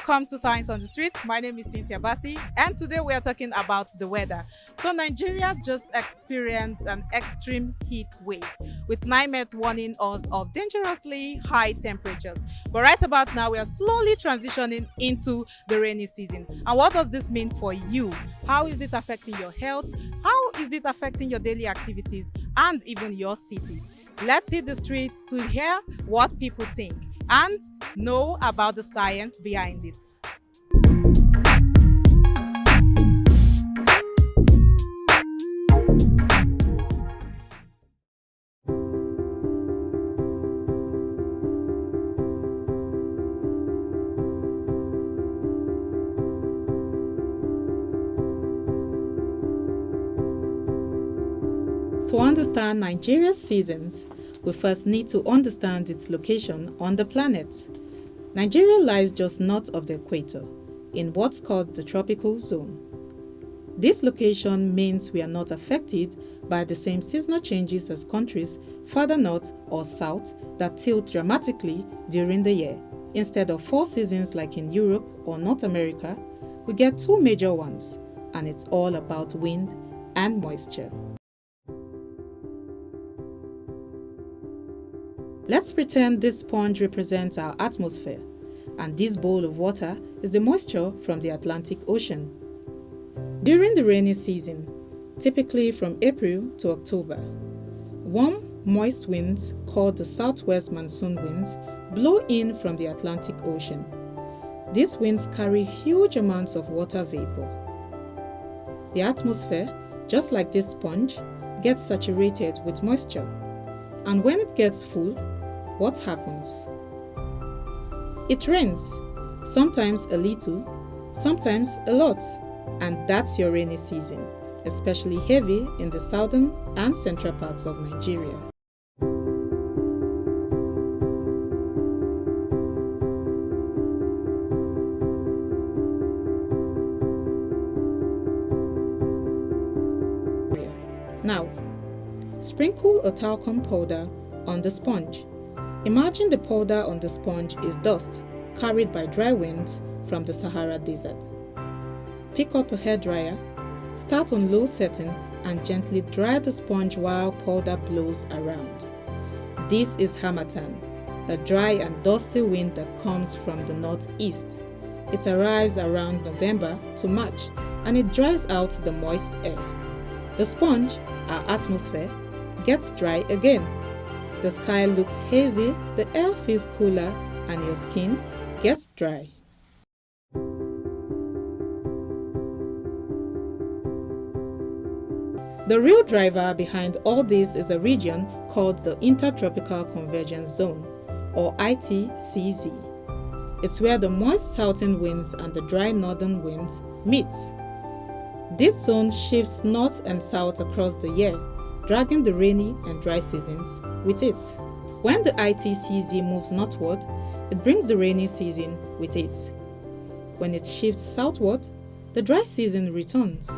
Welcome to Science on the Street. My name is Cynthia Bassi, and today we are talking about the weather. So Nigeria just experienced an extreme heat wave with NIMET warning us of dangerously high temperatures. But right about now, we are slowly transitioning into the rainy season. And what does this mean for you? How is it affecting your health? How is it affecting your daily activities and even your city? Let's hit the streets to hear what people think and know about the science behind it. To understand Nigeria's seasons, we first need to understand its location on the planet. Nigeria lies just north of the equator, in what's called the tropical zone. This location means we are not affected by the same seasonal changes as countries further north or south that tilt dramatically during the year. Instead of 4 seasons like in Europe or North America, we get 2 major ones, and it's all about wind and moisture. Let's pretend this sponge represents our atmosphere, and this bowl of water is the moisture from the Atlantic Ocean. During the rainy season, typically from April to October, warm, moist winds called the southwest monsoon winds blow in from the Atlantic Ocean. These winds carry huge amounts of water vapor. The atmosphere, just like this sponge, gets saturated with moisture, and when it gets full, what happens? It rains, sometimes a little, sometimes a lot, and that's your rainy season, especially heavy in the southern and central parts of Nigeria. Now, sprinkle a talcum powder on the sponge. Imagine the powder on the sponge is dust carried by dry winds from the Sahara Desert. Pick up a hairdryer, start on low setting, and gently dry the sponge while powder blows around. This is Harmattan, a dry and dusty wind that comes from the northeast. It arrives around November to March, and it dries out the moist air. The sponge, our atmosphere, gets dry again. The sky looks hazy, the air feels cooler, and your skin gets dry. The real driver behind all this is a region called the Intertropical Convergence Zone, or ITCZ. It's where the moist southern winds and the dry northern winds meet. This zone shifts north and south across the year, dragging the rainy and dry seasons with it. When the ITCZ moves northward, it brings the rainy season with it. When it shifts southward, the dry season returns.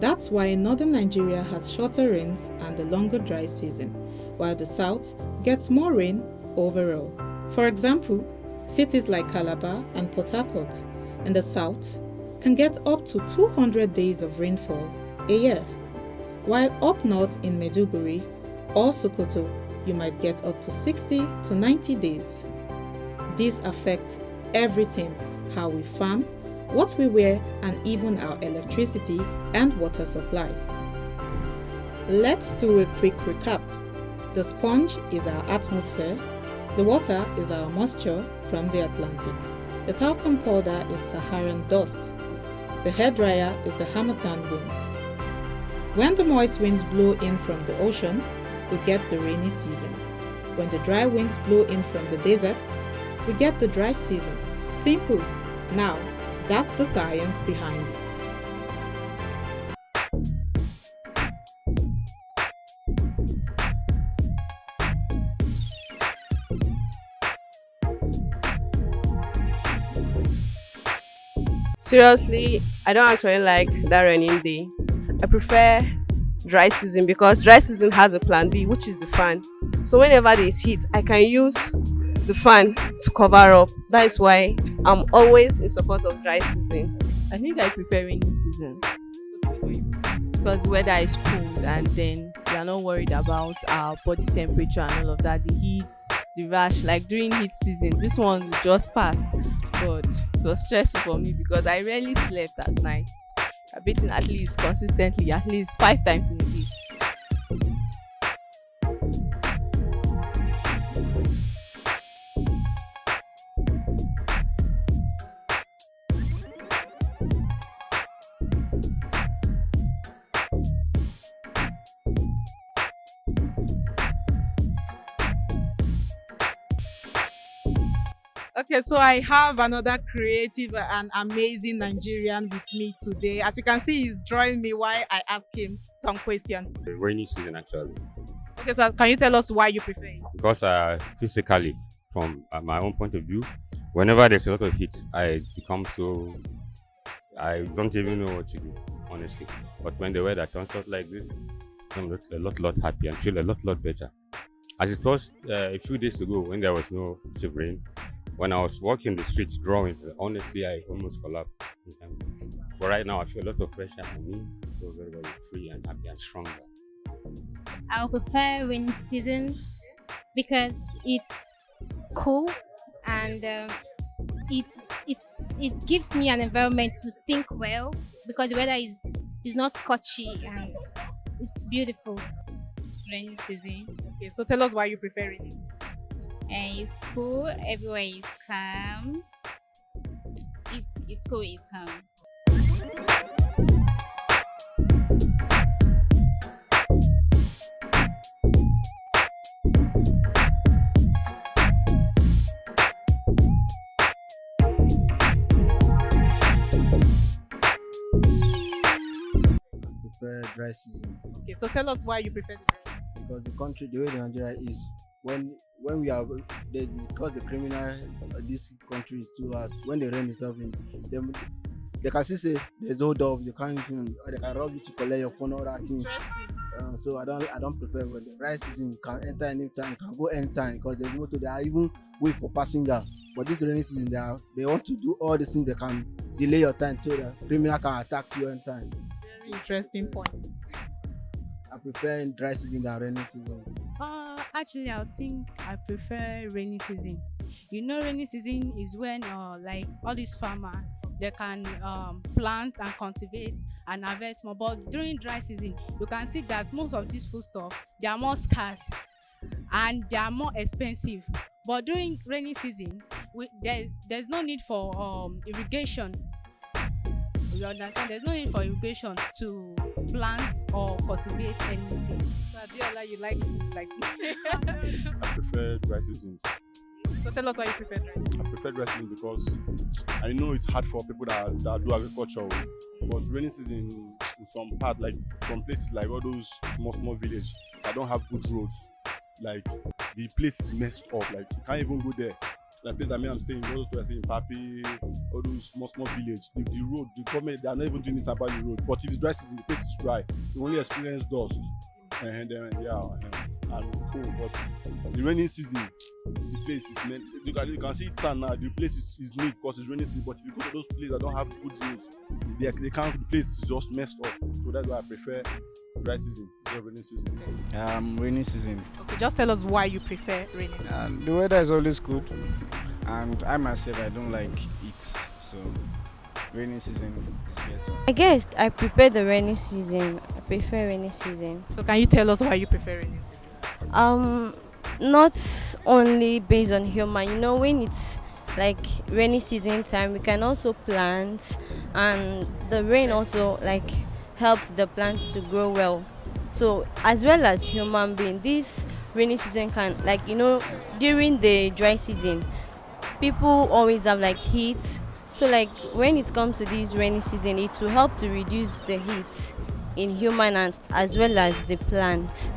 That's why northern Nigeria has shorter rains and a longer dry season, while the south gets more rain overall. For example, cities like Calabar and Port Harcourt in the south can get up to 200 days of rainfall a year, while up north in Maiduguri or Sokoto, you might get up to 60 to 90 days. This affects everything: how we farm, what we wear, and even our electricity and water supply. Let's do a quick recap. The sponge is our atmosphere, the water is our moisture from the Atlantic, the talcum powder is Saharan dust, the hairdryer is the Harmattan winds. When the moist winds blow in from the ocean, we get the rainy season. When the dry winds blow in from the desert, we get the dry season. Simple. Now, that's the science behind it. Seriously, I don't actually like that raining day. I prefer dry season because dry season has a plan B, which is the fan. So whenever there is heat, I can use the fan to cover up. That is why I'm always in support of dry season. I think I prefer rainy season because the weather is cool and then we are not worried about our body temperature and all of that. The heat, the rash, like during heat season, this one will just pass. But it was stressful for me because I rarely slept at night. I've been at least consistently, at least 5 times in a day. Okay, so I have another creative and amazing Nigerian with me today. As you can see, he's drawing me while I ask him some questions. The rainy season actually, Okay, so can you tell us why you prefer it? because physically, from my own point of view, whenever there's a lot of heat, I don't even know what to do, honestly. But when the weather turns out like this, I'm a lot happy and feel a lot better. As it was a few days ago when there was no cheap rain, when I was walking the streets drawing, honestly, I almost collapsed. But right now, I feel a lot of pressure on me. I feel very free and happy and stronger. I would prefer rainy season because it's cool and it gives me an environment to think well because the weather is not scorchy and it's beautiful. Rainy season. Okay, so tell us why you prefer rainy season. And it's cool, everywhere is calm. It's cool, it's calm. Prefer dry season Okay, so tell us why you prefer the dry season. because the country, the way the Nigeria is, when we are, because the criminal this country is too hard. When the rain is happening, they can still say there's hold up. You can't even, or they can rob you to collect your phone, all that things. So I don't prefer. When the dry season, you can enter anytime, you can go anytime because there's motor. They are even wait for passenger. But this rainy season, they want to do all these things. They can delay your time so that criminal can attack you anytime. Very interesting point. I prefer dry season than rainy season. Actually, I think I prefer rainy season. You know, rainy season is when like all these farmers they can plant and cultivate and harvest more. But during dry season, you can see that most of these foodstuff they are more scarce and they are more expensive. But during rainy season, there's no need for irrigation. You understand? There's no need for irrigation to plant or cultivate anything. So Adiola, you like it like this. I prefer dry season. So tell us why you prefer dry season. I prefer dry season because I know it's hard for people that do agriculture. Because rainy season in some part, like some places like all those small village that don't have good roads, like the place is messed up. Like you can't even go there. Like place that I'm staying, all those people are staying in Papi, all those small village. The road, the government, they are not even doing it about the road. But if it's dry season, the place is dry. You only experience dust. And then and cool. But the rainy season, the place is meant. You can see it now. The place is neat because it's rainy season. But if you go to those places that don't have good roads, they can't. The place is just messed up. So that's why I prefer dry season instead of rainy season. Rainy season. Okay, just tell us why you prefer rainy season. The weather is always good, and I myself I don't like it, so rainy season is better. I guess I prefer the rainy season. I prefer rainy season. So can you tell us why you prefer rainy season? Not only based on human. You know, when it's like rainy season time, we can also plant, and the rain also like helps the plants to grow well. So as well as human being, this rainy season can, like, you know, during the dry season, people always have like heat. So like when it comes to this rainy season, it will help to reduce the heat in human as well as the plants.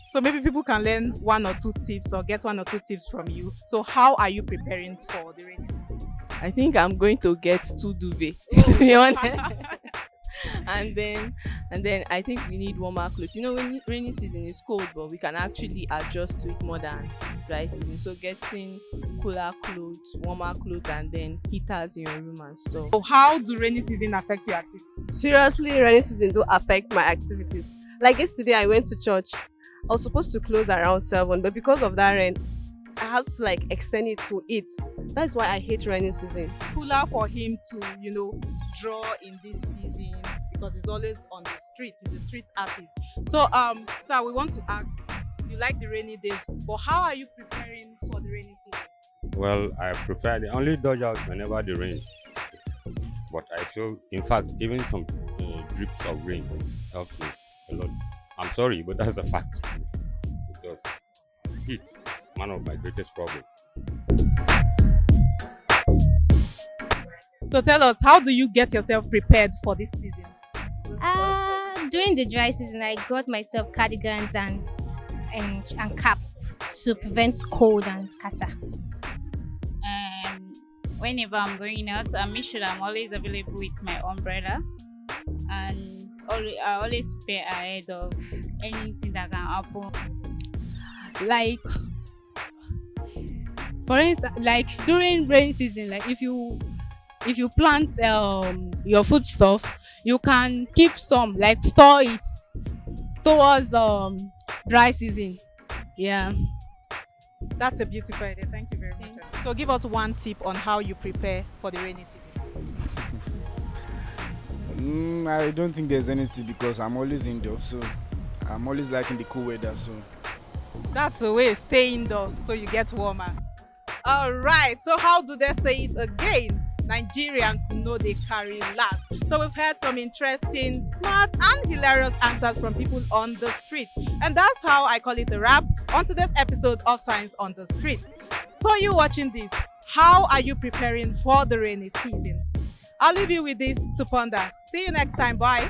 So maybe people can learn one or two tips or get one or two tips from you. So how are you preparing for the rainy season? I think I'm going to get 2 duvet, to be honest. and then I think we need warmer clothes. When rainy season is cold, but we can actually adjust to it more than dry season. So getting cooler clothes, warmer clothes, and then heaters in your room and stuff. So how do rainy season affect your activity? Seriously, rainy season do affect my activities. Like yesterday, I went to church. I was supposed to close around 7, but because of that rain, I have to extend it to 8. That's why I hate rainy season. It's cooler for him to, draw in this season because he's always on the street. He's a street artist. So, sir, we want to ask, you like the rainy days, but how are you preparing for the rainy season? Well, I prefer the only dodge out whenever the rain. But I feel, in fact, even some drips of rain helps me a lot. I'm sorry, but that's a fact. Because heat is one of my greatest problems. So tell us, how do you get yourself prepared for this season? During the dry season, I got myself cardigans and cap to prevent cold and catarrh. Whenever I'm going out, I make sure that I'm always available with my umbrella, and I always prepare ahead of anything that can happen. Like, for instance, like during rainy season, like if you plant your food stuff, you can keep some, like store it towards dry season. Yeah. That's a beautiful idea. Thank you very much. So give us one tip on how you prepare for the rainy season. I don't think there's anything because I'm always indoors, so I'm always liking the cool weather. So that's the way. Stay indoors so you get warmer. All right. So how do they say it again? Nigerians know they carry last. So we've heard some interesting, smart and hilarious answers from people on the street. And that's how I call it a wrap on today's episode of Science on the Street. So you watching this, how are you preparing for the rainy season? I'll leave you with this to ponder. See you next time. Bye.